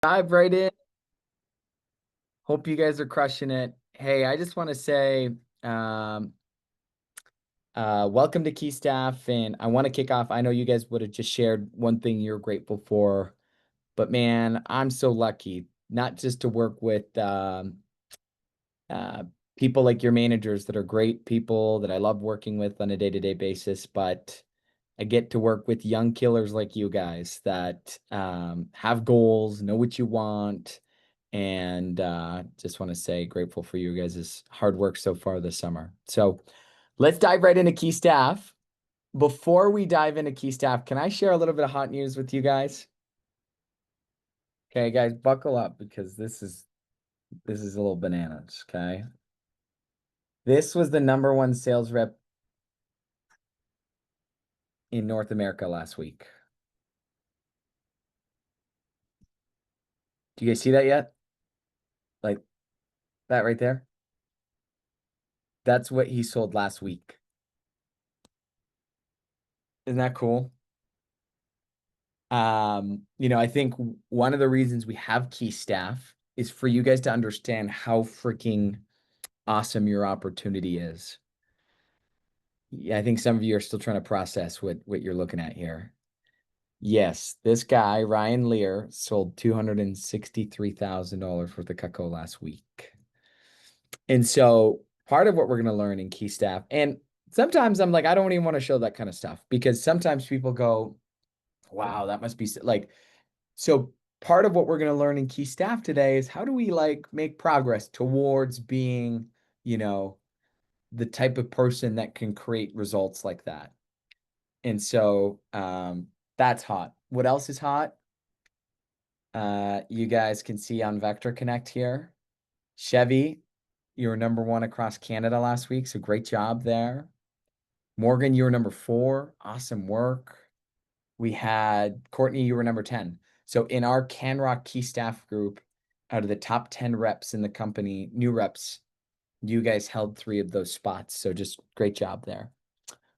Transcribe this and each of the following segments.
Dive right in. Hope you guys are crushing it. Hey, I just want to say, um, welcome to Key Staff, and I want to kick off. I know you guys would have just shared one thing you're grateful for, but man, I'm so lucky not just to work with uh, people like your managers that are great people that I love working with on a day-to-day basis, but I get to work with young killers like you guys that have goals, know what you want, and just want to say grateful for you guys' hard work so far this summer. So let's dive right into key staff. Before we dive into key staff, can I share a little bit of hot news with you guys? Okay, guys, buckle up because this is a little bananas. Okay, this was the number one sales rep in North America last week. Do you guys see that yet? Like that right there? That's what he sold last week. Isn't that cool? I think one of the reasons we have key staff is for you guys to understand how freaking awesome your opportunity is. Yeah, I think some of you are still trying to process what you're looking at here. Yes, this guy, Ryan Lear, sold $263,000 worth of Cutco last week. And so part of what we're going to learn in key staff, and sometimes I'm like, I don't even want to show that kind of stuff because sometimes people go, wow, that must be like, so part of what we're going to learn in key staff today is how do we like make progress towards being, you know, the type of person that can create results like that. And so that's hot. What else is hot? You guys can see on Vector Connect here. Chevy, you were number one across Canada last week, so great job there. Morgan, you were number four. Awesome work. We had Courtney, you were number 10. So in our CanRock key staff group, out of the top 10 reps in the company, new reps, you guys held three of those spots. So just great job there.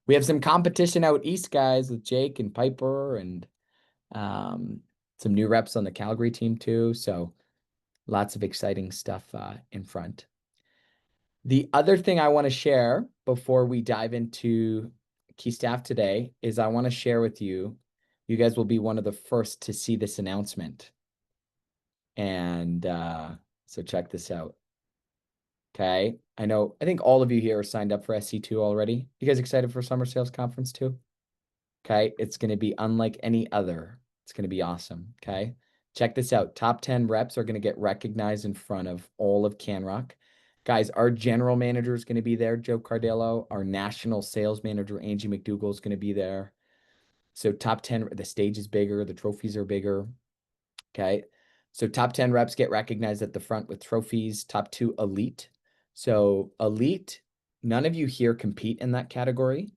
We have some competition out east, guys, with Jake and Piper and um, some new reps on the Calgary team too. So lots of exciting stuff in front. The other thing I want to share before we dive into key staff today is I want to share with you, you guys will be one of the first to see this announcement. And so check this out. Okay. I think all of you here are signed up for SC2 already. You guys excited for Summer Sales Conference too? Okay. It's going to be unlike any other. It's going to be awesome. Okay. Check this out. Top 10 reps are going to get recognized in front of all of CanRock. Guys, our general manager is going to be there, Joe Cardillo. Our national sales manager, Angie McDougall, is going to be there. So top 10, the stage is bigger, the trophies are bigger. Okay. So top 10 reps get recognized at the front with trophies. Top two, elite. So elite, none of you here compete in that category,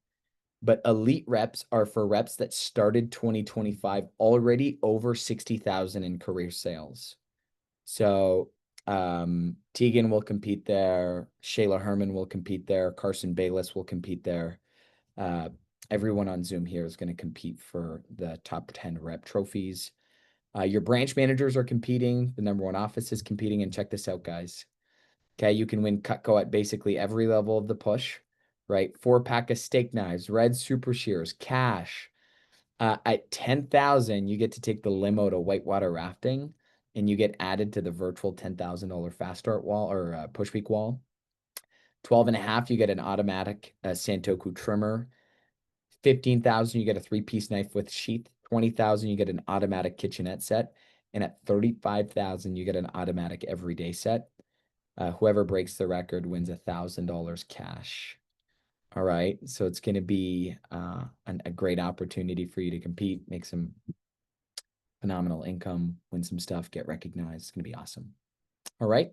but elite reps are for reps that started 2025 already over 60,000 in career sales. So Tegan will compete there. Shayla Herman will compete there. Carson Bayless will compete there. Everyone on Zoom here is going to compete for the top 10 rep trophies. Your branch managers are competing. The number one office is competing. And check this out, guys. Okay, you can win Cutco at basically every level of the push, right? 4-pack of steak knives, red super shears, cash. At 10,000, you get to take the limo to whitewater rafting and you get added to the virtual $10,000 fast start wall or push week wall. 12 and a half, you get an automatic Santoku trimmer. 15,000, you get a 3-piece knife with sheath. 20,000, you get an automatic kitchenette set. And at 35,000, you get an automatic everyday set. Whoever breaks the record wins $1,000 cash. All right. So it's going to be a great opportunity for you to compete, make some phenomenal income, win some stuff, get recognized. It's going to be awesome. All right.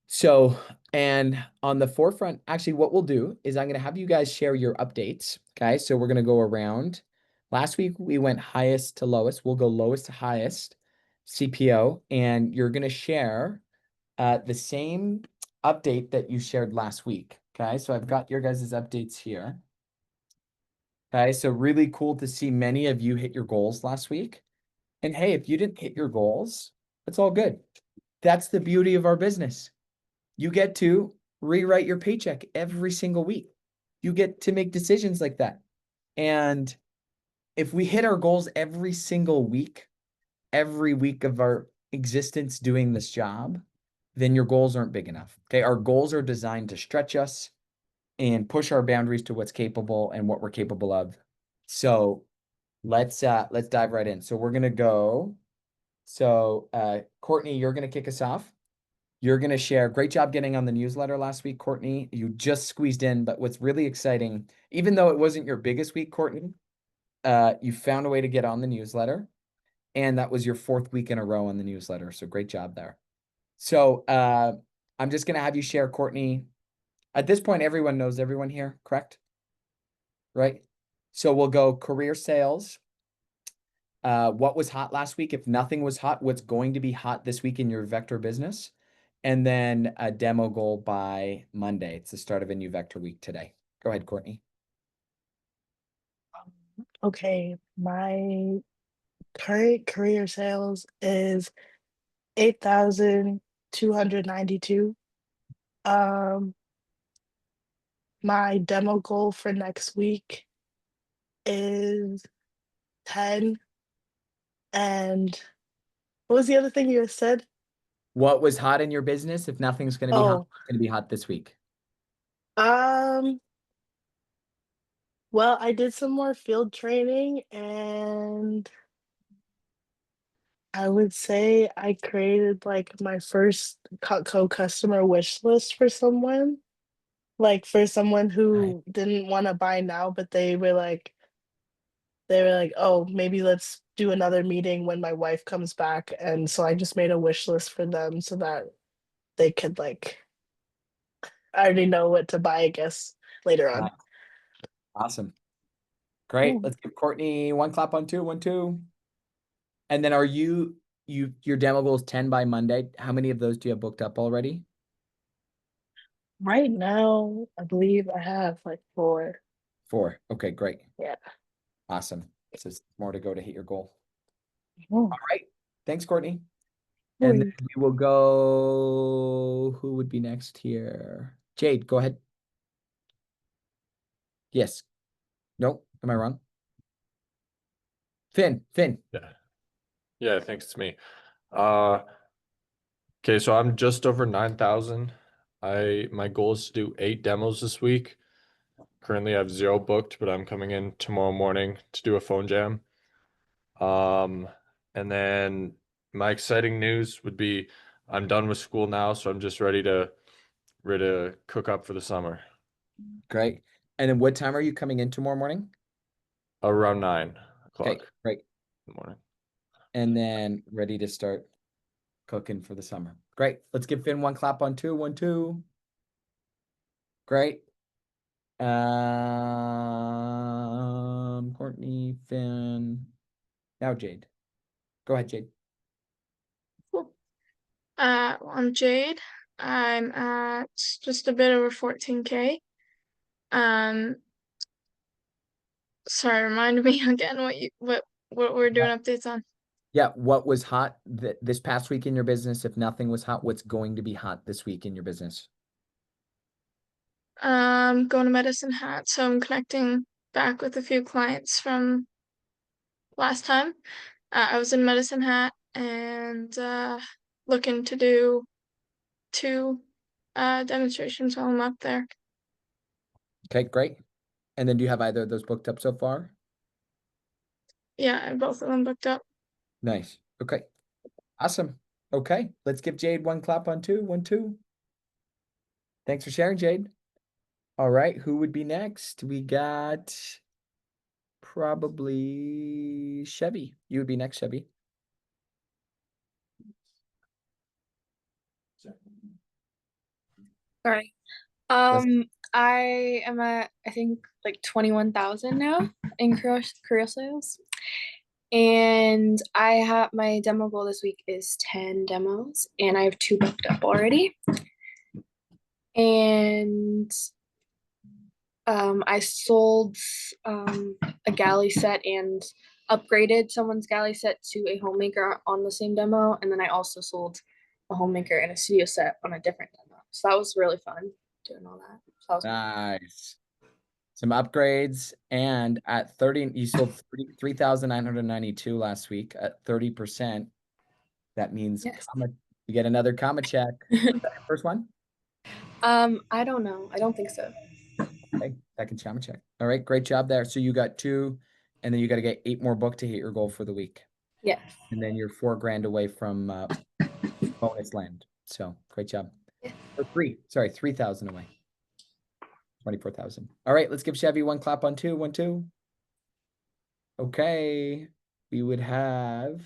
So, and on the forefront, actually, what we'll do is I'm going to have you guys share your updates. Okay. So we're going to go around. Last week, we went highest to lowest. We'll go lowest to highest CPO, and you're going to share the same update that you shared last week. Okay. So I've got your guys' updates here. Okay. So really cool to see many of you hit your goals last week. And hey, if you didn't hit your goals, it's all good. That's the beauty of our business. You get to rewrite your paycheck every single week. You get to make decisions like that. And if we hit our goals every week of our existence doing this job, then your goals aren't big enough. Okay. Our goals are designed to stretch us and push our boundaries to what's capable and what we're capable of. So let's dive right in. So we're gonna go. So Courtney, you're gonna kick us off. You're gonna share. Great job getting on the newsletter last week, Courtney. You just squeezed in, but what's really exciting, even though it wasn't your biggest week, Courtney, you found a way to get on the newsletter. And that was your fourth week in a row on the newsletter. So great job there. So I'm just gonna have you share, Courtney. At this point, everyone knows everyone here, correct? Right? So we'll go career sales. What was hot last week? If nothing was hot, what's going to be hot this week in your vector business? And then a demo goal by Monday. It's the start of a new vector week today. Go ahead, Courtney. Okay, my current career sales is 8,292. Um, my demo goal for next week is 10. And what was the other thing you said? What was hot in your business? If nothing's going to be hot, Oh, it's going to be hot this week. um, well, I did some more field training and I would say I created like my first Cutco customer wish list for someone. Like for someone Right. who didn't want to buy now, but they were like, oh, maybe let's do another meeting when my wife comes back. And so I just made a wish list for them so that they could like I already know what to buy, I guess, later on. Awesome. Great. Mm. Let's give Courtney one clap on two, 1, 2. And then are your demo goal is 10 by Monday. How many of those do you have booked up already? Right now, I believe I have like four. 4. Okay, great. Yeah. Awesome. So it's more to go to hit your goal. Oh, All right. Thanks, Courtney. And boy. then we will go. Who would be next here? Jade, go ahead. Yes. Nope. Am I wrong? Finn. Yeah. Yeah, I think it's me. Uh, okay, so I'm just over 9,000. My goal is to do 8 demos this week. Currently I have 0 booked, but I'm coming in tomorrow morning to do a phone jam. Um, and then my exciting news would be I'm done with school now, so I'm just ready to cook up for the summer. Great. And then what time are you coming in tomorrow morning? Around 9 Okay, o'clock great. in the morning. And then ready to start cooking for the summer. Great. Let's give Finn one clap on two, 1, 2. Great. Courtney, Finn. Now Jade. Go ahead, Jade. Cool. I'm Jade. I'm at just a bit over 14K. Um, sorry, remind me again what we're doing updates on. Yeah, what was hot this past week in your business? If nothing was hot, what's going to be hot this week in your business? Going to Medicine Hat, so I'm connecting back with a few clients from last time. I was in Medicine Hat and looking to do 2 demonstrations while I'm up there. Okay, great. And then do you have either of those booked up so far? Yeah, and both of them booked up. Nice. Okay. Awesome. Okay. Let's give Jade one clap on two, 1, 2. Thanks for sharing, Jade. All right. Who would be next? We got probably Chevy. You would be next, Chevy. All right. Yes. I am at I think like 21,000 now in career sales. And I have my demo goal this week is 10 demos and I have 2 booked up already. And I sold a galley set and upgraded someone's galley set to a homemaker on the same demo, and then I also sold a homemaker and a studio set on a different demo. So that was really fun doing all that. So that was Nice. Some upgrades, and at 30, you sold 3,992 last week at 30%. That means Yes. you get another comma check. Is that your first one? I don't know. I don't think so. Okay, second comma check. All right, great job there. So you got 2, and then you got to get 8 more booked to hit your goal for the week. Yes. And then you're $4,000 away from bonus land. So great job. Yeah. Or 3,000 away. 24,000. All right, let's give Chevy one clap on 2. 1, 2. Okay, we would have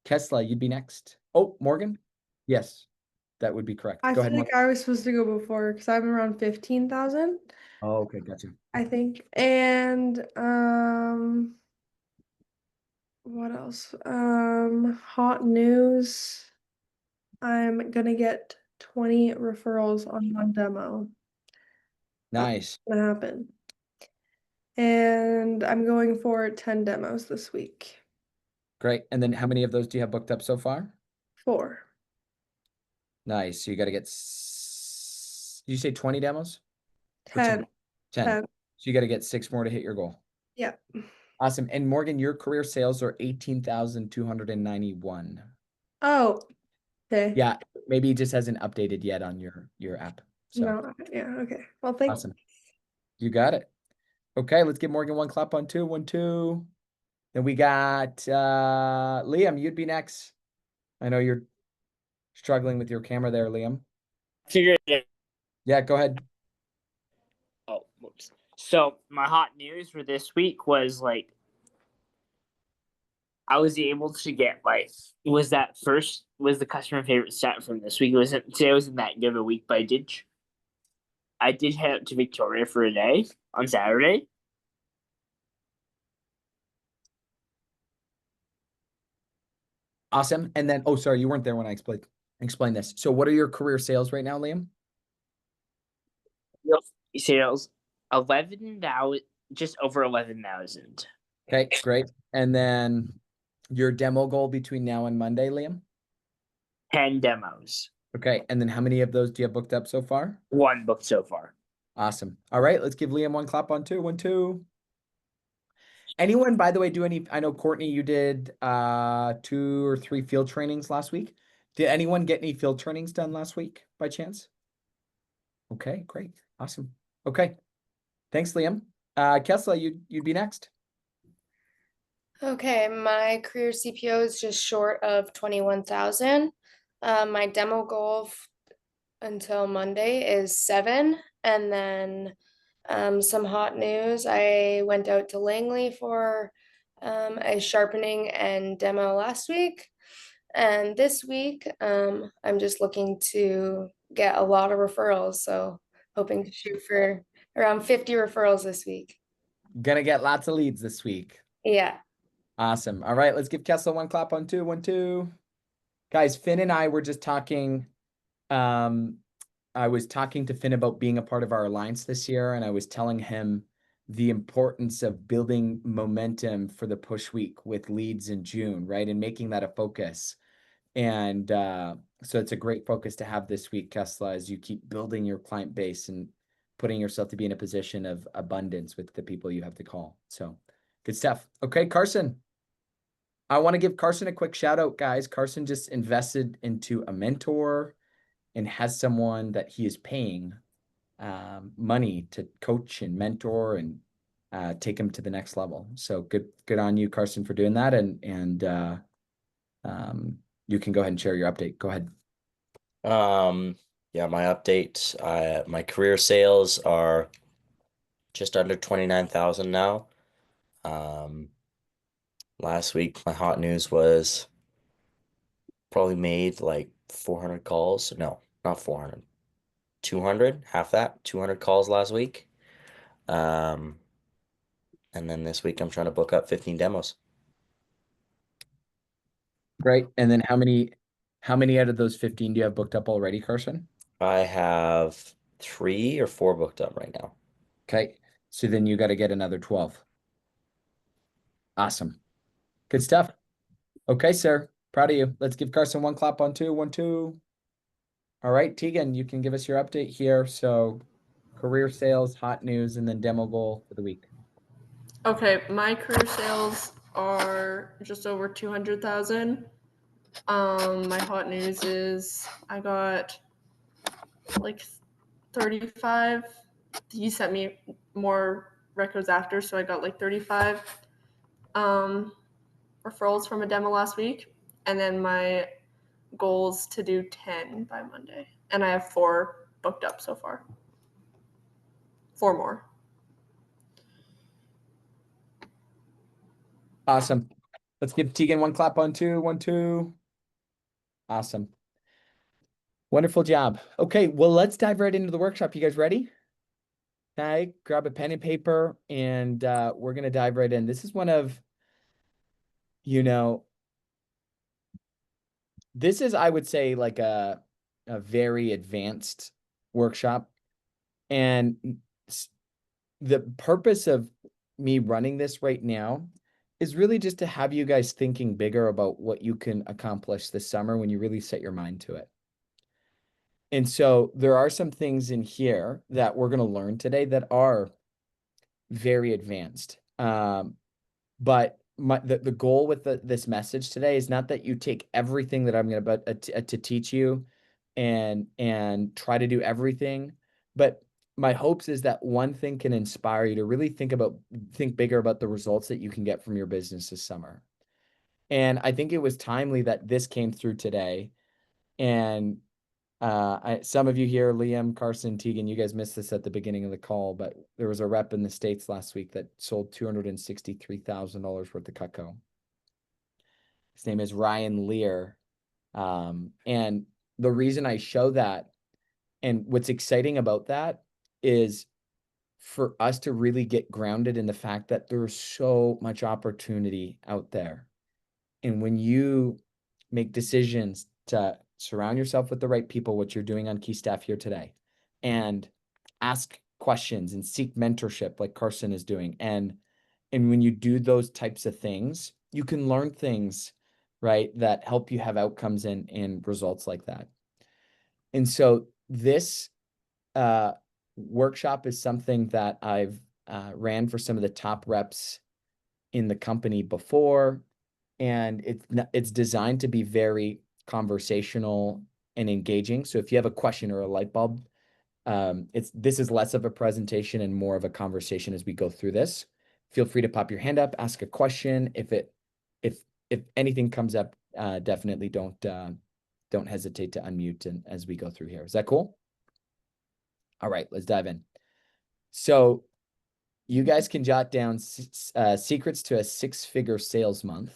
Kessler. You'd be next. Oh, Morgan. Yes, that would be correct. I Go feel ahead. like I was supposed to go before because I'm around 15,000, Oh, okay, gotcha. I think. And what else? Hot news. I'm gonna get 20 referrals on one demo. Nice. Gonna happen. And I'm going for 10 demos this week. Great. And then how many of those do you have booked up so far? 4. Nice. So you got to get, did you say 20 demos? Or 10. 10. 10. So you got to get 6 more to hit your goal. Yeah. Awesome. And Morgan, your career sales are 18,291. Oh, okay. Yeah, maybe it just hasn't updated yet on your app. So No, yeah, okay. Well, thanks. awesome. You got it. Okay, let's give Morgan one clap on 2. 1, 2. Then we got Liam, you'd be next. I know you're struggling with your camera there, Liam. Figured it. Yeah, go ahead. Oh, whoops. So my hot news for this week was like I was able to get like was the customer favorite set from this week. It wasn't today wasn't that good of a week, but I did head up to Victoria for a day on Saturday. Awesome. And then, oh, sorry, you weren't there when I explained this. So what are your career sales right now, Liam? Sales 11,000, just over 11,000. Okay, great. And then your demo goal between now and Monday, Liam? 10 demos. Okay, and then how many of those do you have booked up so far? 1 booked so far. Awesome. All right, let's give Liam one clap on 2. 1, 2. Anyone, by the way, do any, I know Courtney, you did 2 or 3 field trainings last week. Did anyone get any field trainings done last week by chance? Okay, great. Awesome. Okay. Thanks, Liam. Kessler, you'd be next. Okay, my career CPO is just short of 21,000. My demo goal until Monday is 7, and then some hot news. I went out to Langley for a sharpening and demo last week, and this week I'm just looking to get a lot of referrals, so hoping to shoot for around 50 referrals this week. Gonna get lots of leads this week. Yeah. Awesome. All right, let's give Kessler one clap on 2. 1, 2. Guys, Finn and I were just talking. I was talking to Finn about being a part of our alliance this year, and I was telling him the importance of building momentum for the push week with leads in June, right? And making that a focus. And so it's a great focus to have this week, Kessler, as you keep building your client base and putting yourself to be in a position of abundance with the people you have to call. So good stuff. Okay, Carson. I want to give Carson a quick shout out, guys. Carson just invested into a mentor and has someone that he is paying money to coach and mentor and take him to the next level. So good on you, Carson, for doing that. And you can go ahead and share your update. Go ahead. Yeah, my update. My career sales are just under 29,000 now. Last week my hot news was probably made like 400 calls. No, not 400. 200, half that, 200 calls last week. And then this week I'm trying to book up 15 demos. Great. And then how many out of those 15 do you have booked up already, Carson? I have 3 or 4 booked up right now. Okay. So then you got to get another 12. Awesome. Good stuff. Okay, sir. Proud of you. Let's give Carson one clap on 2, 1, 2. All right, Tegan, you can give us your update here. So career sales, hot news, and then demo goal for the week. Okay, my career sales are just over 200,000. My hot news is I got like 35. He sent me more records after, so I got like 35 referrals from a demo last week. And then my goal is to do 10 by Monday. And I have 4 booked up so far. 4 more. Awesome. Let's give Tegan one clap on 2, 1, 2. Awesome. Wonderful job. Okay, well, let's dive right into the workshop. You guys ready? Okay, grab a pen and paper, and we're going to dive right in. This is one of, this is, I would say, like a very advanced workshop. And the purpose of me running this right now is really just to have you guys thinking bigger about what you can accomplish this summer when you really set your mind to it. And so there are some things in here that we're going to learn today that are very advanced. But the goal with this message today is not that you take everything that I'm going to teach you and try to do everything, but my hopes is that one thing can inspire you to really think bigger about the results that you can get from your business this summer. And I think it was timely that this came through today. And some of you here, Liam, Carson, Tegan, you guys missed this at the beginning of the call, but there was a rep in the States last week that sold $263,000 worth of Cutco. His name is Ryan Lear. And the reason I show that and what's exciting about that is for us to really get grounded in the fact that there's so much opportunity out there. And when you make decisions to surround yourself with the right people, what you're doing on Key Staff here today, and ask questions and seek mentorship like Carson is doing. And when you do those types of things, you can learn things, right, that help you have outcomes and results like that. And so this workshop is something that I've ran for some of the top reps in the company before. And it's designed to be very conversational and engaging. So if you have a question or a light bulb, this is less of a presentation and more of a conversation as we go through this. Feel free to pop your hand up, ask a question. If anything comes up, definitely don't hesitate to unmute and as we go through here. Is that cool? All right, let's dive in. So you guys can jot down secrets to a 6-figure sales month.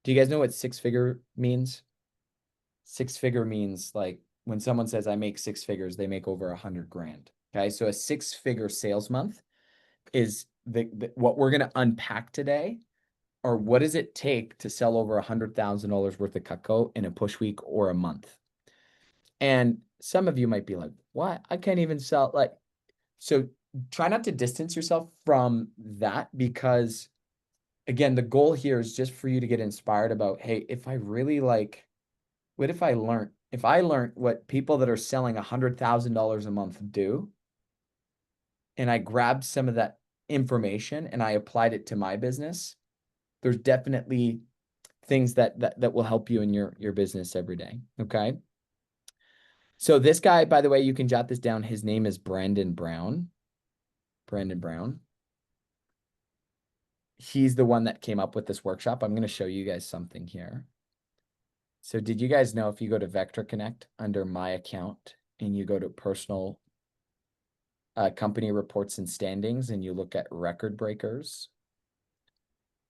Do you guys know what 6-figure means? 6-figure means like when someone says I make 6 figures, they make over 100 grand. Okay, so a 6-figure sales month is what we're going to unpack today, or what does it take to sell over $100,000 worth of Cutco in a push week or a month? And some of you might be like, what? I can't even sell so try not to distance yourself from that, because again, the goal here is just for you to get inspired about, hey, if I really what if I learned what people that are selling $100,000 a month do, and I grabbed some of that information and I applied it to my business, there's definitely things that will help you in your business every day. Okay. So this guy, by the way, you can jot this down. His name is Brandon Brown. Brandon Brown. He's the one that came up with this workshop. I'm going to show you guys something here. So did you guys know if you go to Vector Connect under my account and you go to personal company reports and standings and you look at record breakers,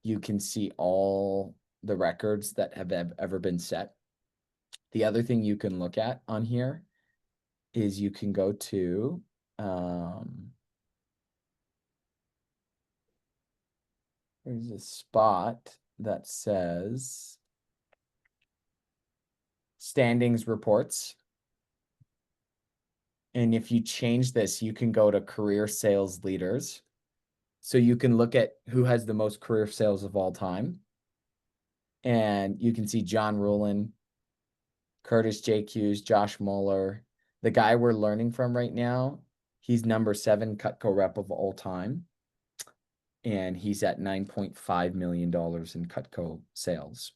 you can see all the records that have ever been set. The other thing you can look at on here is you can go to there's a spot that says standings reports. And if you change this, you can go to career sales leaders. So you can look at who has the most career sales of all time. And you can see John Rowland, Curtis J. Hughes, Josh Mueller. The guy we're learning from right now, he's number 7 Cutco rep of all time. And he's at $9.5 million in Cutco sales.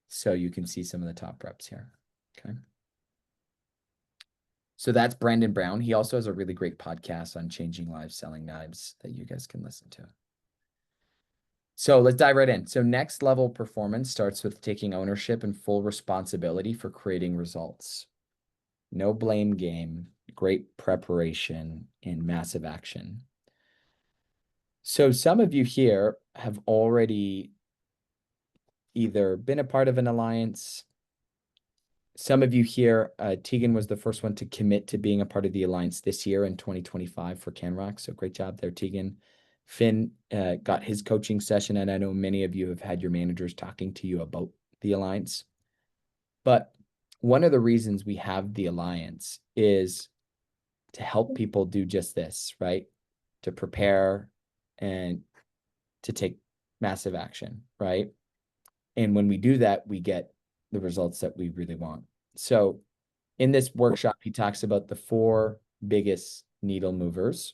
So you can see some of the top reps here. Okay. So that's Brandon Brown. He also has a really great podcast on changing lives selling knives that you guys can listen to. So let's dive right in. So next level performance starts with taking ownership and full responsibility for creating results. No blame game, great preparation, and massive action. So some of you here have already either been a part of an alliance. Some of you here, Tegan was the first one to commit to being a part of the alliance this year in 2025 for CanRock. So great job there, Tegan. Finn got his coaching session, and I know many of you have had your managers talking to you about the alliance. But one of the reasons we have the alliance is to help people do just this, right? To prepare and to take massive action, right? And when we do that, we get the results that we really want. So in this workshop, he talks about the 4 biggest needle movers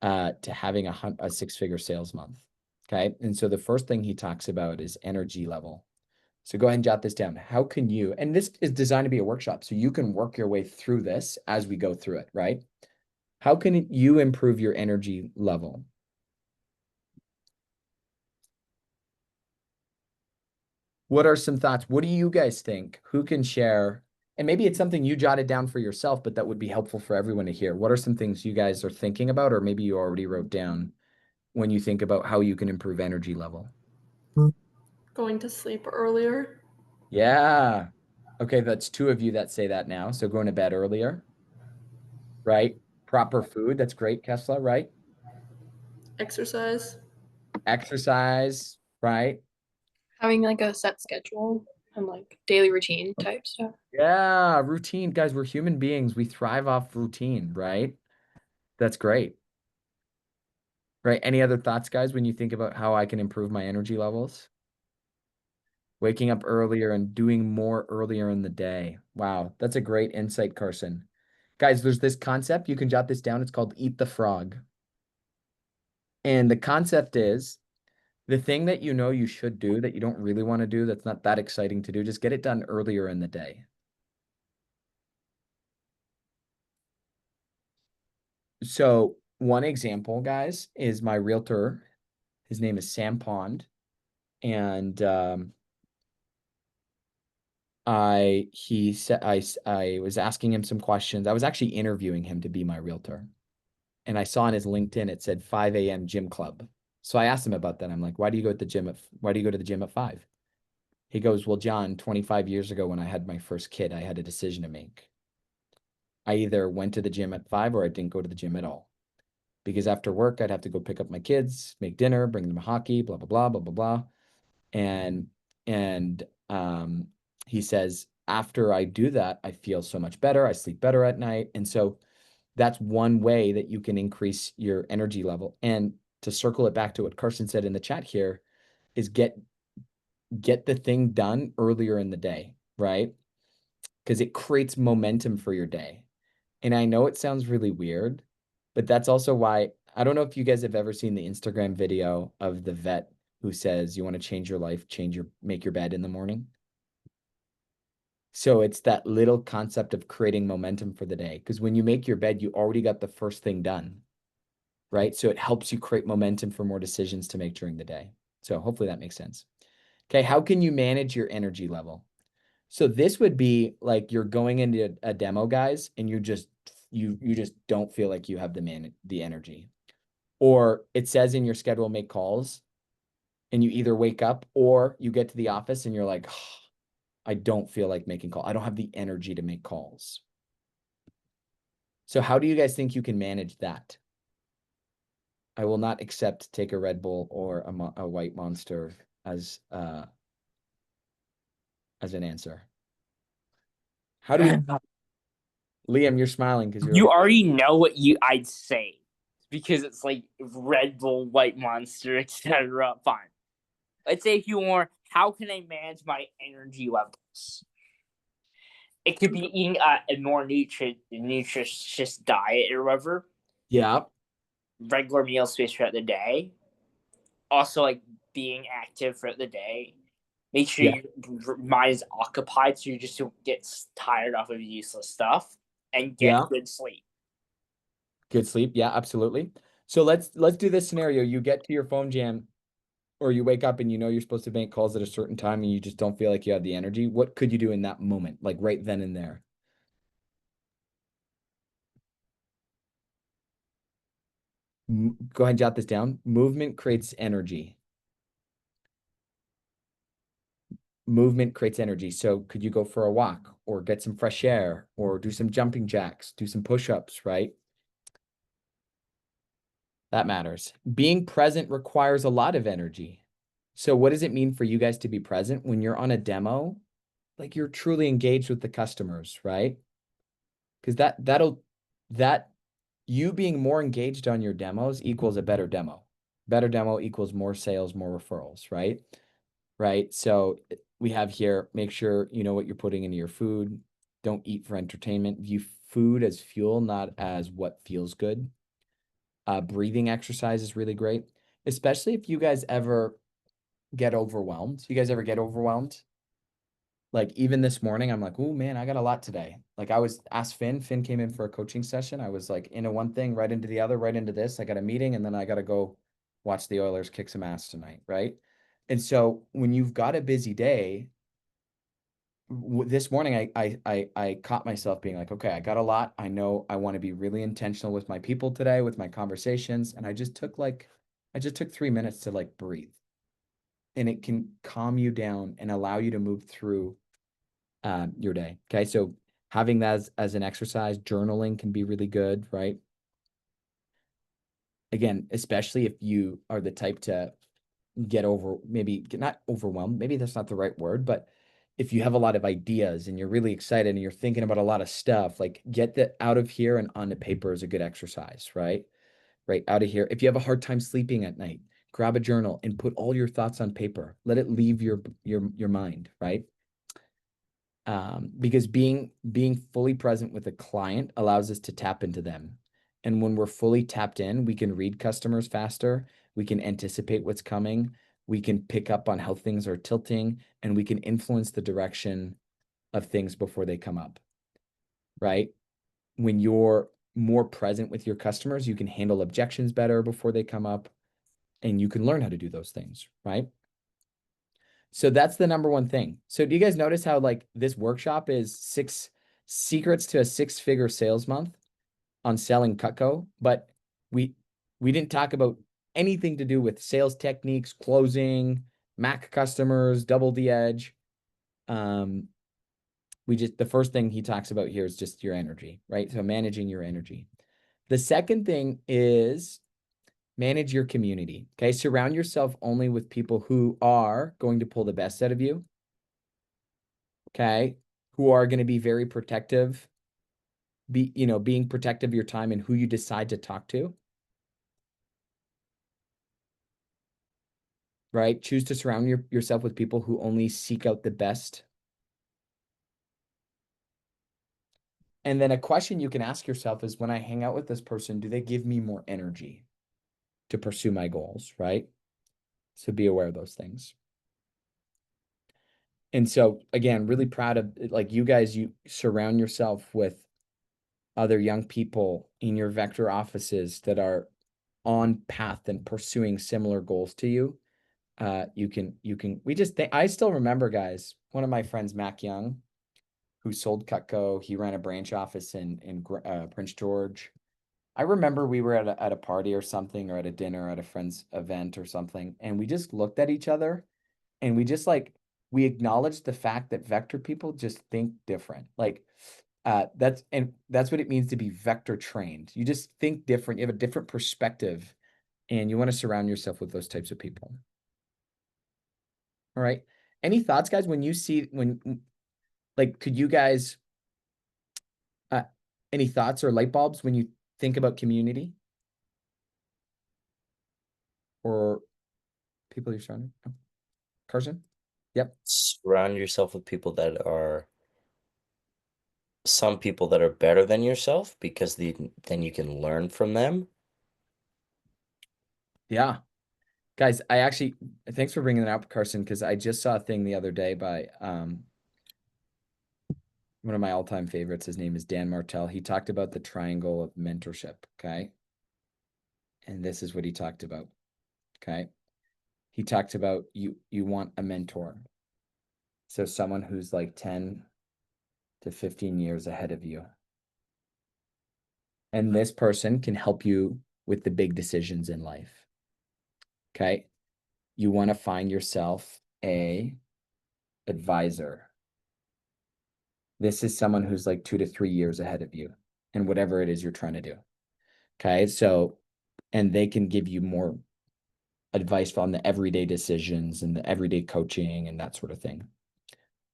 to having a 6-figure sales month. Okay. And so the first thing he talks about is energy level. So go ahead and jot this down. How can you, and this is designed to be a workshop, so you can work your way through this as we go through it, right? How can you improve your energy level? What are some thoughts? What do you guys think? Who can share? And maybe it's something you jotted down for yourself, but that would be helpful for everyone to hear. What are some things you guys are thinking about, or maybe you already wrote down when you think about how you can improve energy level? Going to sleep earlier. Yeah. Okay, that's 2 of you that say that now. So going to bed earlier, right? Proper food. That's great, Kessler, right? Exercise. Exercise, right? Having like a set schedule and like daily routine type stuff. Yeah, routine. Guys, we're human beings. We thrive off routine, right? That's great. Right. Any other thoughts, guys, when you think about how I can improve my energy levels? Waking up earlier and doing more earlier in the day. Wow, that's a great insight, Carson. Guys, there's this concept. You can jot this down. It's called eat the frog. And the concept is the thing that you know you should do that you don't really want to do, that's not that exciting to do, just get it done earlier in the day. So one example, guys, is my realtor. His name is Sam Pond. And I was asking him some questions. I was actually interviewing him to be my realtor. And I saw on his LinkedIn, it said 5 a.m. gym club. So I asked him about that. I'm like, why do you go to the gym at 5? He goes, well, John, 25 years ago when I had my first kid, I had a decision to make. I either went to the gym at 5 or I didn't go to the gym at all. Because after work, I'd have to go pick up my kids, make dinner, bring them to hockey, blah, blah, blah, blah, blah, blah. And he says, after I do that, I feel so much better. I sleep better at night. And so that's one way that you can increase your energy level. And to circle it back to what Carson said in the chat here is get the thing done earlier in the day, right? Because it creates momentum for your day. And I know it sounds really weird, but that's also why I don't know if you guys have ever seen the Instagram video of the vet who says you want to change your life, make your bed in the morning. So it's that little concept of creating momentum for the day. Because when you make your bed, you already got the first thing done, right? So it helps you create momentum for more decisions to make during the day. So hopefully that makes sense. Okay, how can you manage your energy level? So this would be like you're going into a demo, guys, and you just don't feel like you have the energy. Or it says in your schedule, make calls, and you either wake up or you get to the office and you're like, oh, I don't feel like making calls. I don't have the energy to make calls. So how do you guys think you can manage that? I will not accept take a Red Bull or a white monster as an answer. How do we Liam, you're smiling because You already know what I'd say. because it's like Red Bull, White Monster, etc. Fine. Let's say if you more, how can I manage my energy levels? It could be eating a more nutritious diet or whatever. Yeah. Regular meal space throughout the day. Also, like being active throughout the day. Make sure your mind is occupied so you just don't get tired off of useless stuff, and get good sleep. Good sleep. Yeah, absolutely. So let's do this scenario. You get to your phone jam, or you wake up and you know you're supposed to make calls at a certain time and you just don't feel like you have the energy. What could you do in that moment, like right then and there? Go ahead and jot this down. Movement creates energy. Movement creates energy. So could you go for a walk or get some fresh air or do some jumping jacks, do some push-ups, right? That matters. Being present requires a lot of energy. So what does it mean for you guys to be present when you're on a demo? Like you're truly engaged with the customers, right? Because that you being more engaged on your demos equals a better demo. Better demo equals more sales, more referrals, right? Right. So we have here, make sure you know what you're putting into your food. Don't eat for entertainment. View food as fuel, not as what feels good. Breathing exercise is really great, especially if you guys ever get overwhelmed. You guys ever get overwhelmed? Like even this morning, I'm like, oh man, I got a lot today. Like I was asked Finn came in for a coaching session. I was like into one thing, right into the other, right into this. I got a meeting and then I got to go watch the Oilers kick some ass tonight. Right. And so when you've got a busy day, this morning, I caught myself being like, okay, I got a lot. I know I want to be really intentional with my people today, with my conversations. And I just took 3 minutes to like breathe, and it can calm you down and allow you to move through your day. Okay. So having that as an exercise, journaling can be really good, right? Again, especially if you are the type to maybe not overwhelmed, maybe that's not the right word, but if you have a lot of ideas and you're really excited and you're thinking about a lot of stuff, like get that out of here and onto paper is a good exercise, right? Right out of here. If you have a hard time sleeping at night, grab a journal and put all your thoughts on paper. Let it leave your mind, right? Because being fully present with a client allows us to tap into them. And when we're fully tapped in, we can read customers faster. We can anticipate what's coming. We can pick up on how things are tilting, and we can influence the direction of things before they come up, right? When you're more present with your customers, you can handle objections better before they come up, and you can learn how to do those things, right? So that's the number one thing. So do you guys notice how like this workshop is 6 secrets to a 6-figure sales month on selling Cutco, but we didn't talk about anything to do with sales techniques, closing, Mac customers, double the edge. The first thing he talks about here is just your energy, right? So managing your energy. The second thing is manage your community. Okay. Surround yourself only with people who are going to pull the best out of you. Okay. Who are going to be very protective, being protective of your time and who you decide to talk to. Right. Choose to surround yourself with people who only seek out the best. And then a question you can ask yourself is, when I hang out with this person, do they give me more energy to pursue my goals? Right. So be aware of those things. And so again, really proud of like you guys, you surround yourself with other young people in your vector offices that are on path and pursuing similar goals to you. I still remember, guys, one of my friends, Mac Young, who sold Cutco, he ran a branch office in Prince George. I remember we were at a party or something, or at a dinner at a friend's event or something, and we just looked at each other and we acknowledged the fact that vector people just think different. Like that's what it means to be vector trained. You just think different. You have a different perspective, and you want to surround yourself with those types of people. All right. Any thoughts, guys, could you guys, any thoughts or light bulbs when you think about community? or people you're surrounded? No. Carson? Yep. Surround yourself with people that are some people that are better than yourself because then you can learn from them. Yeah. Guys, thanks for bringing that up, Carson, because I just saw a thing the other day by one of my all-time favorites. His name is Dan Martell. He talked about the triangle of mentorship, okay? And this is what he talked about, okay? He talked about you want a mentor. So someone who's like 10 to 15 years ahead of you. And this person can help you with the big decisions in life. Okay? You want to find yourself a advisor. This is someone who's like 2 to 3 years ahead of you and whatever it is you're trying to do. Okay? So, and they can give you more advice on the everyday decisions and the everyday coaching and that sort of thing.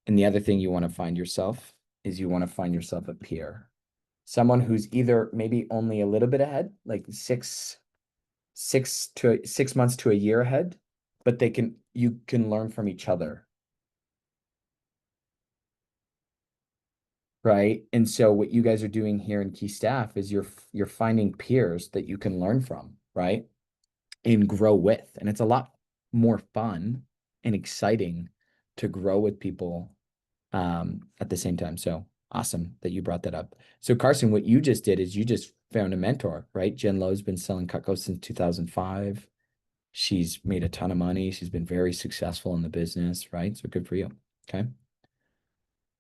And the other thing you want to find yourself is you want to find yourself a peer. Someone who's either maybe only a little bit ahead, like 6 months to a year ahead, but you can learn from each other. Right. And so what you guys are doing here in Key Staff is you're finding peers that you can learn from, right? And grow with. And it's a lot more fun and exciting to grow with people at the same time. So awesome that you brought that up. So Carson, what you just did is you just found a mentor, right? Jen Lowe's been selling Cutco since 2005. She's made a ton of money. She's been very successful in the business, right? So good for you. Okay.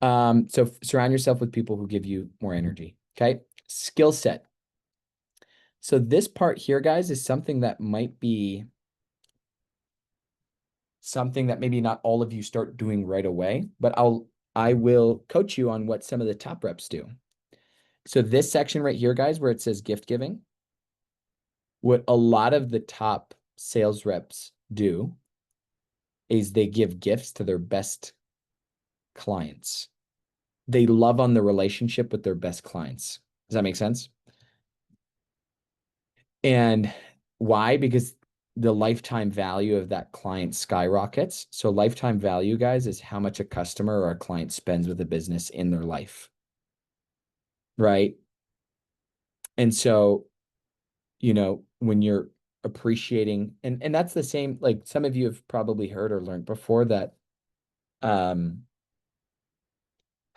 So surround yourself with people who give you more energy. Okay. Skill set. So this part here, guys, is something that might be something that maybe not all of you start doing right away, but I will coach you on what some of the top reps do. So this section right here, guys, where it says gift giving, what a lot of the top sales reps do is they give gifts to their best clients. They love on the relationship with their best clients. Does that make sense? And why? Because the lifetime value of that client skyrockets. So lifetime value, guys, is how much a customer or a client spends with a business in their life. Right? And so, when you're appreciating, and that's the same, like some of you have probably heard or learned before that,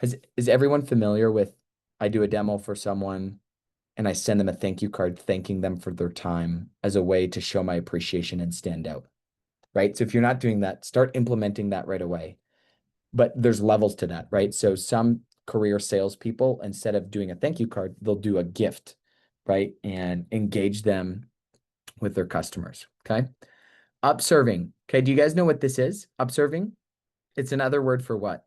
is everyone familiar with, I do a demo for someone and I send them a thank you card thanking them for their time as a way to show my appreciation and stand out, right? So if you're not doing that, start implementing that right away. But there's levels to that, right? So some career salespeople, instead of doing a thank you card, they'll do a gift, right? And engage them with their customers, okay? Upserving, okay? Do you guys know what this is? Upserving? It's another word for what?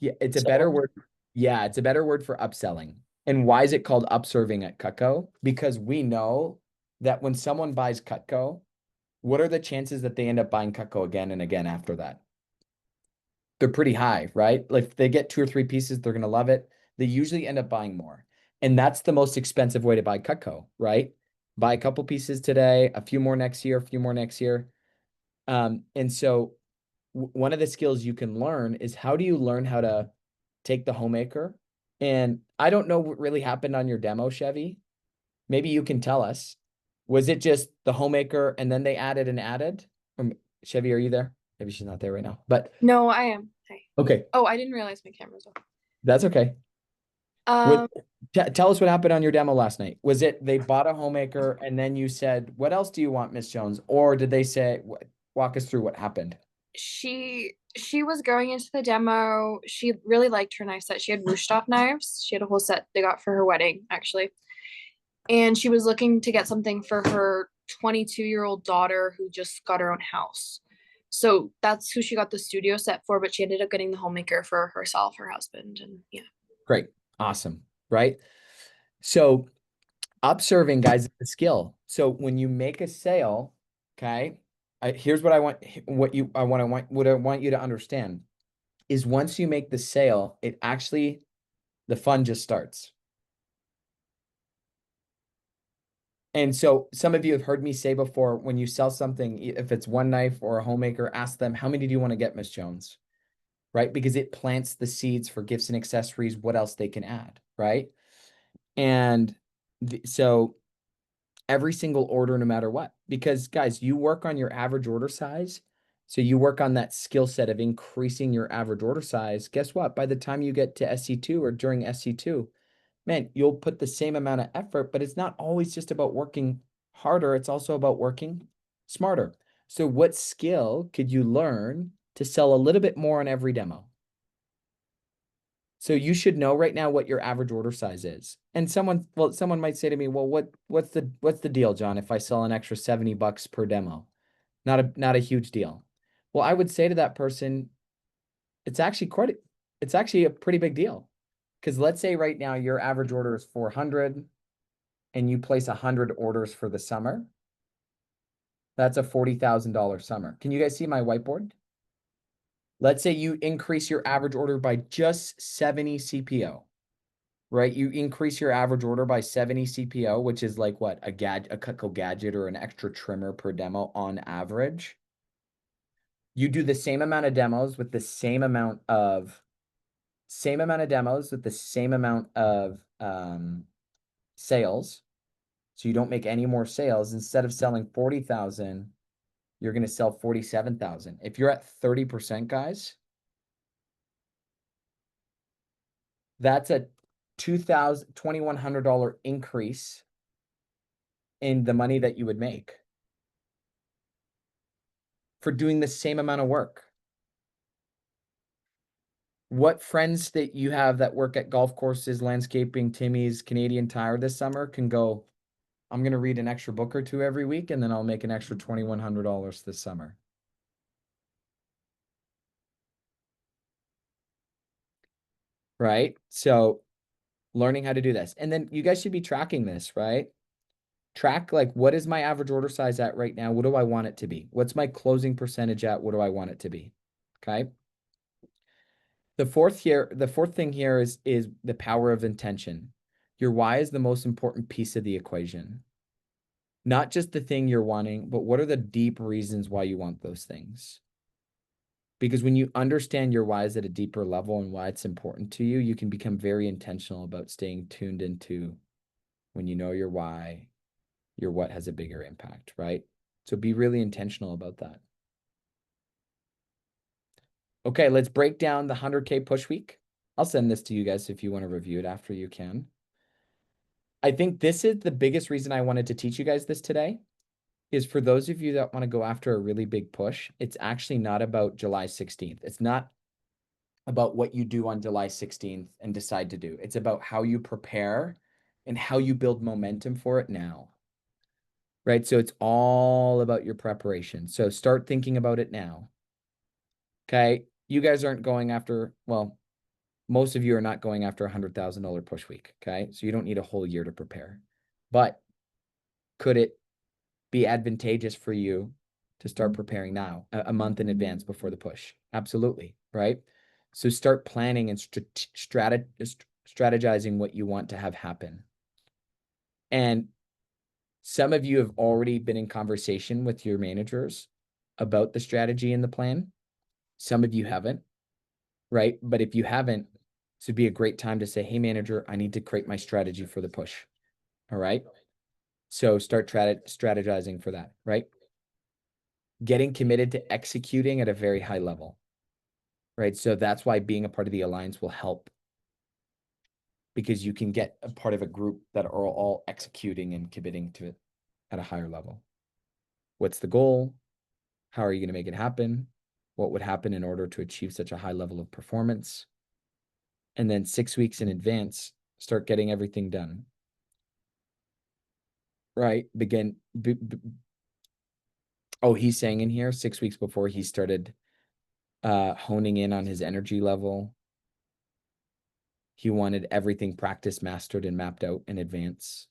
Yeah, it's a better word. Yeah, it's a better word for upselling. And why is it called upserving at Cutco? Because we know that when someone buys Cutco, what are the chances that they end up buying Cutco again and again after that? They're pretty high, right? Like if they get 2 or 3 pieces, they're going to love it. They usually end up buying more. And that's the most expensive way to buy Cutco, right? Buy a couple pieces today, a few more next year, a few more next year. And so one of the skills you can learn is how do you learn how to take the homemaker? And I don't know what really happened on your demo, Chevy. Maybe you can tell us. Was it just the homemaker and then they added and added? Chevy, are you there? Maybe she's not there right now. But No, I am. Hi. okay, Oh, I didn't realize my camera's off. that's okay. Um, Tell us what happened on your demo last night. Was it they bought a homemaker and then you said, "What else do you want, Miss Jones?" Or did they say, walk us through what happened? she was going into the demo. She really liked her knife set. She had Roostoff knives. She had a whole set they got for her wedding, actually. And she was looking to get something for her 22-year-old daughter who just got her own house. So that's who she got the studio set for, but she ended up getting the homemaker for herself, her husband, and yeah. Great. Awesome. Right? So upserving, guys, is a skill. So when you make a sale, okay, here's what I want you to understand is once you make the sale, the fun just starts. And so some of you have heard me say before, when you sell something, if it's one knife or a homemaker, ask them, how many do you want to get, Miss Jones? Right? Because it plants the seeds for gifts and accessories, what else they can add, right? And so every single order, no matter what, because guys, you work on your average order size. So you work on that skill set of increasing your average order size. Guess what? By the time you get to SC2 or during SC2, man, you'll put the same amount of effort, but it's not always just about working harder. It's also about working smarter. So what skill could you learn to sell a little bit more on every demo? So you should know right now what your average order size is. And someone might say to me, well, what's the deal, John, if I sell an extra $70 per demo? Not a huge deal. Well, I would say to that person, it's actually a pretty big deal. Because let's say right now your average order is 400 and you place 100 orders for the summer. That's a $40,000 summer. Can you guys see my whiteboard? Let's say you increase your average order by just 70 CPO, right? You increase your average order by 70 CPO, which is like what? A Cutco gadget or an extra trimmer per demo on average. You do the same amount of demos with the same amount of sales. So you don't make any more sales. Instead of selling 40,000, you're going to sell 47,000. If you're at 30%, guys, that's a $2,100 increase in the money that you would make for doing the same amount of work. What friends that you have that work at golf courses, landscaping, Timmy's, Canadian Tire this summer can go, I'm going to read an extra book or two every week, and then I'll make an extra $2,100 this summer. Right? So learning how to do this. And then you guys should be tracking this, right? Track, like, what is my average order size at right now? What do I want it to be? What's my closing percentage at? What do I want it to be? Okay. The fourth thing here is the power of intention. Your why is the most important piece of the equation. Not just the thing you're wanting, but what are the deep reasons why you want those things? Because when you understand your whys at a deeper level and why it's important to you, you can become very intentional about staying tuned into when you know your why, your what has a bigger impact, right? So be really intentional about that. Okay, let's break down the 100K push week. I'll send this to you guys if you want to review it after you can. I think this is the biggest reason I wanted to teach you guys this today, is for those of you that want to go after a really big push, it's actually not about July 16th. It's not about what you do on July 16th and decide to do. It's about how you prepare and how you build momentum for it now. Right? So it's all about your preparation. So start thinking about it now. Okay? You guys aren't going after, well, most of you are not going after $100,000 push week. Okay? So you don't need a whole year to prepare. But could it be advantageous for you to start preparing now, a month in advance before the push? Absolutely, right? So start planning and strategizing what you want to have happen. And some of you have already been in conversation with your managers about the strategy and the plan. Some of you haven't, right? But if you haven't, this would be a great time to say, hey, manager, I need to create my strategy for the push. All right? So start strategizing for that, right? Getting committed to executing at a very high level, right? So that's why being a part of the alliance will help, because you can get a part of a group that are all executing and committing to it at a higher level. What's the goal? How are you going to make it happen? What would happen in order to achieve such a high level of performance? And then 6 weeks in advance, start getting everything done. Right? Oh, he's saying in here 6 weeks before he started honing in on his energy level. He wanted everything practice mastered and mapped out in advance,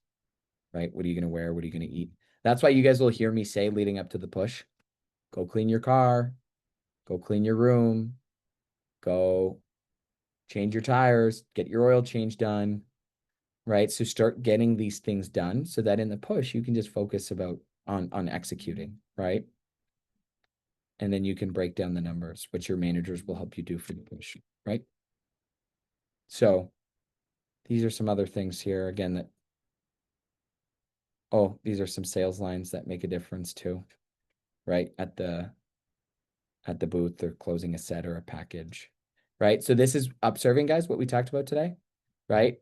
right? What are you going to wear? What are you going to eat? That's why you guys will hear me say leading up to the push, go clean your car, go clean your room, go change your tires, get your oil change done, right? So start getting these things done so that in the push you can just focus on executing, right? And then you can break down the numbers, which your managers will help you do for the push, right? So these are some other things here again that, oh, these are some sales lines that make a difference too, right? At the booth, they're closing a set or a package, right? So this is observing, guys, what we talked about today, right?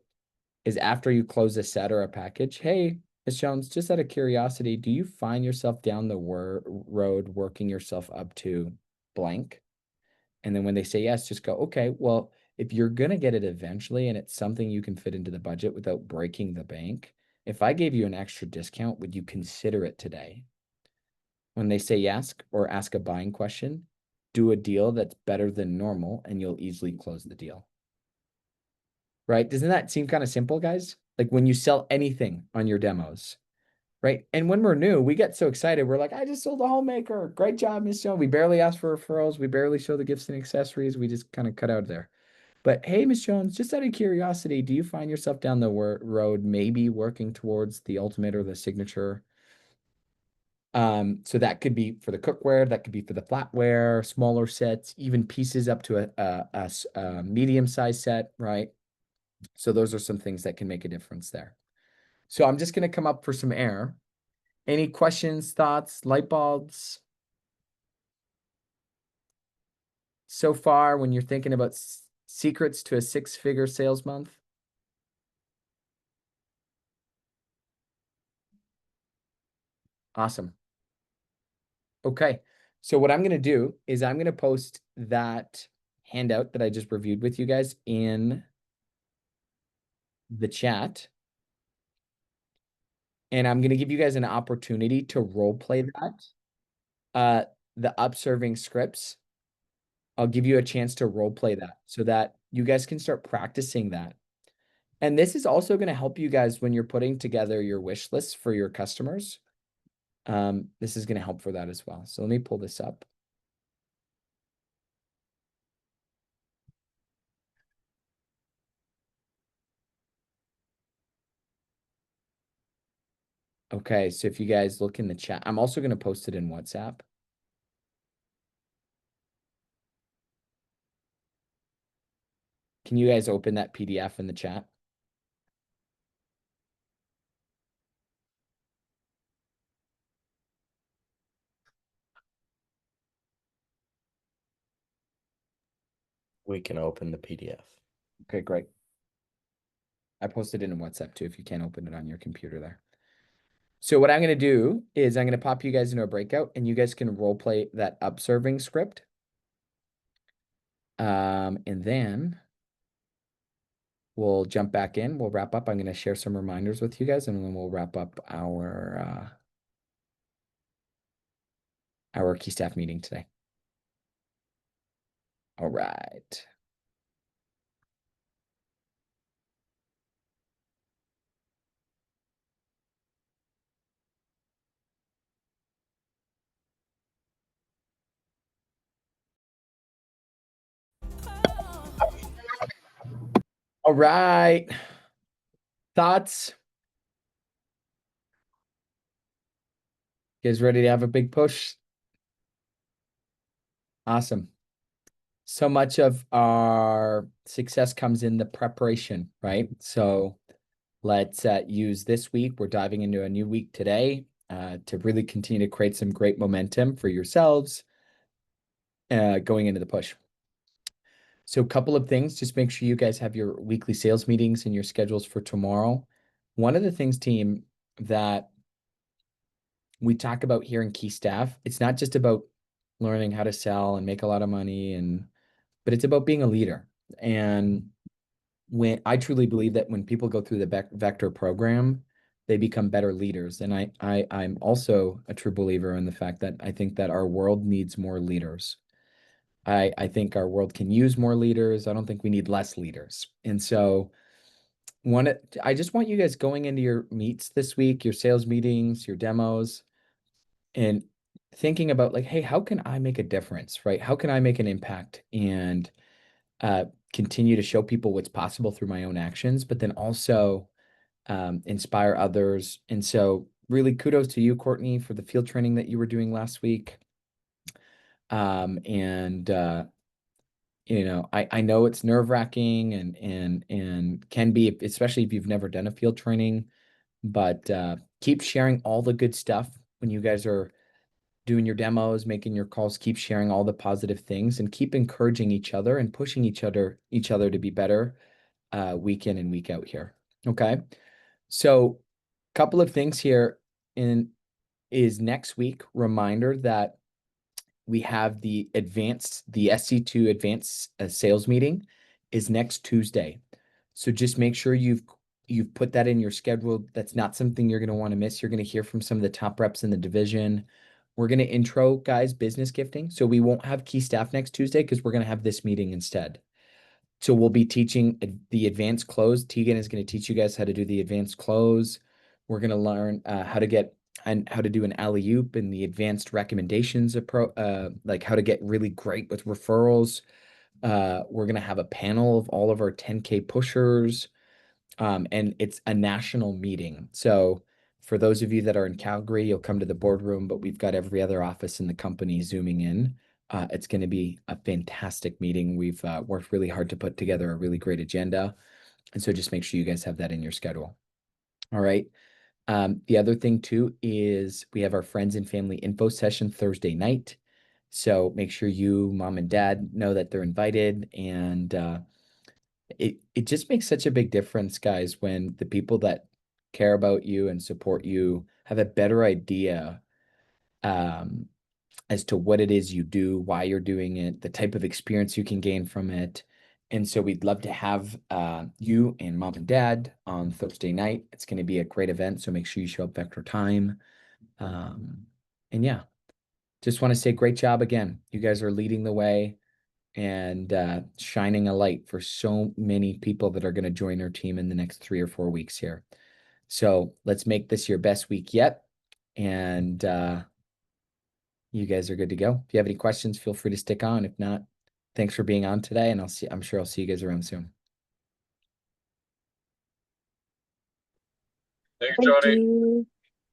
Is after you close a set or a package, hey, Ms. Jones, just out of curiosity, do you find yourself down the road working yourself up to blank? And then when they say yes, just go, okay, well, if you're going to get it eventually and it's something you can fit into the budget without breaking the bank, if I gave you an extra discount, would you consider it today? When they say yes or ask a buying question, do a deal that's better than normal and you'll easily close the deal. Right? Doesn't that seem kind of simple, guys? Like when you sell anything on your demos, right? And when we're new, we get so excited. We're like, I just sold a homemaker. Great job, Miss Jones. We barely ask for referrals. We barely show the gifts and accessories. We just kind of cut out there. But hey, Miss Jones, just out of curiosity, do you find yourself down the road maybe working towards the ultimate or the signature? So that could be for the cookware, that could be for the flatware, smaller sets, even pieces up to a medium-sized set, right? So those are some things that can make a difference there. So I'm just going to come up for some air. Any questions, thoughts, light bulbs? So far, when you're thinking about secrets to a 6-figure sales month? Awesome. Okay. So what I'm going to do is I'm going to post that handout that I just reviewed with you guys in the chat. And I'm going to give you guys an opportunity to role play that. The upserving scripts, I'll give you a chance to role play that so that you guys can start practicing that. And this is also going to help you guys when you're putting together your wish list for your customers. This is going to help for that as well. So let me pull this up. Okay, so if you guys look in the chat, I'm also going to post it in WhatsApp. Can you guys open that PDF in the chat? We can open the PDF. Okay, great. I posted it in WhatsApp too if you can't open it on your computer there. So what I'm going to do is I'm going to pop you guys into a breakout and you guys can role play that upserving script. And then we'll jump back in. We'll wrap up. I'm going to share some reminders with you guys and then we'll wrap up our key staff meeting today. All right. All right. Thoughts? You guys ready to have a big push? Awesome. So much of our success comes in the preparation, right? So let's use this week. We're diving into a new week today to really continue to create some great momentum for yourselves going into the push. So a couple of things, just make sure you guys have your weekly sales meetings and your schedules for tomorrow. One of the things, team, that we talk about here in Key Staff, it's not just about learning how to sell and make a lot of money, but it's about being a leader. And when I truly believe that when people go through the Vector program, they become better leaders. And I'm also a true believer in the fact that I think that our world needs more leaders. I think our world can use more leaders. I don't think we need less leaders. And so I just want you guys going into your meets this week, your sales meetings, your demos, and thinking about like, hey, how can I make a difference, right? How can I make an impact and continue to show people what's possible through my own actions, but then also inspire others. And so really kudos to you, Courtney, for the field training that you were doing last week. You know, I know it's nerve-wracking and can be, especially if you've never done a field training, but keep sharing all the good stuff when you guys are doing your demos, making your calls, keep sharing all the positive things and keep encouraging each other and pushing each other to be better week in and week out here. Okay. So a couple of things here is next week, reminder that we have the SC2 advanced sales meeting is next Tuesday. So just make sure you've put that in your schedule. That's not something you're going to want to miss. You're going to hear from some of the top reps in the division. We're going to intro guys business gifting. So we won't have key staff next Tuesday because we're going to have this meeting instead. So we'll be teaching the advanced close. Tegan is going to teach you guys how to do the advanced close. We're going to learn how to get and how to do an alley-oop and the advanced recommendations like how to get really great with referrals. We're going to have a panel of all of our 10K pushers. And it's a national meeting. So for those of you that are in Calgary, you'll come to the boardroom, but we've got every other office in the company zooming in. It's going to be a fantastic meeting. We've worked really hard to put together a really great agenda. And so just make sure you guys have that in your schedule. All right. The other thing too is we have our friends and family info session Thursday night. So make sure you, mom and dad, know that they're invited. And it just makes such a big difference, guys, when the people that care about you and support you have a better idea as to what it is you do, why you're doing it, the type of experience you can gain from it. And so we'd love to have you and mom and dad on Thursday night. It's going to be a great event. So make sure you show up Vector time. And yeah, just want to say great job again. You guys are leading the way and shining a light for so many people that are going to join our team in the next 3 or 4 weeks here. So let's make this your best week yet. And you guys are good to go. If you have any questions, feel free to stick on. If not, thanks for being on today. And I'm sure I'll see you guys around soon. Thanks, Thank Johnny. you.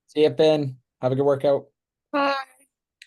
See you, Ben. Have a good workout.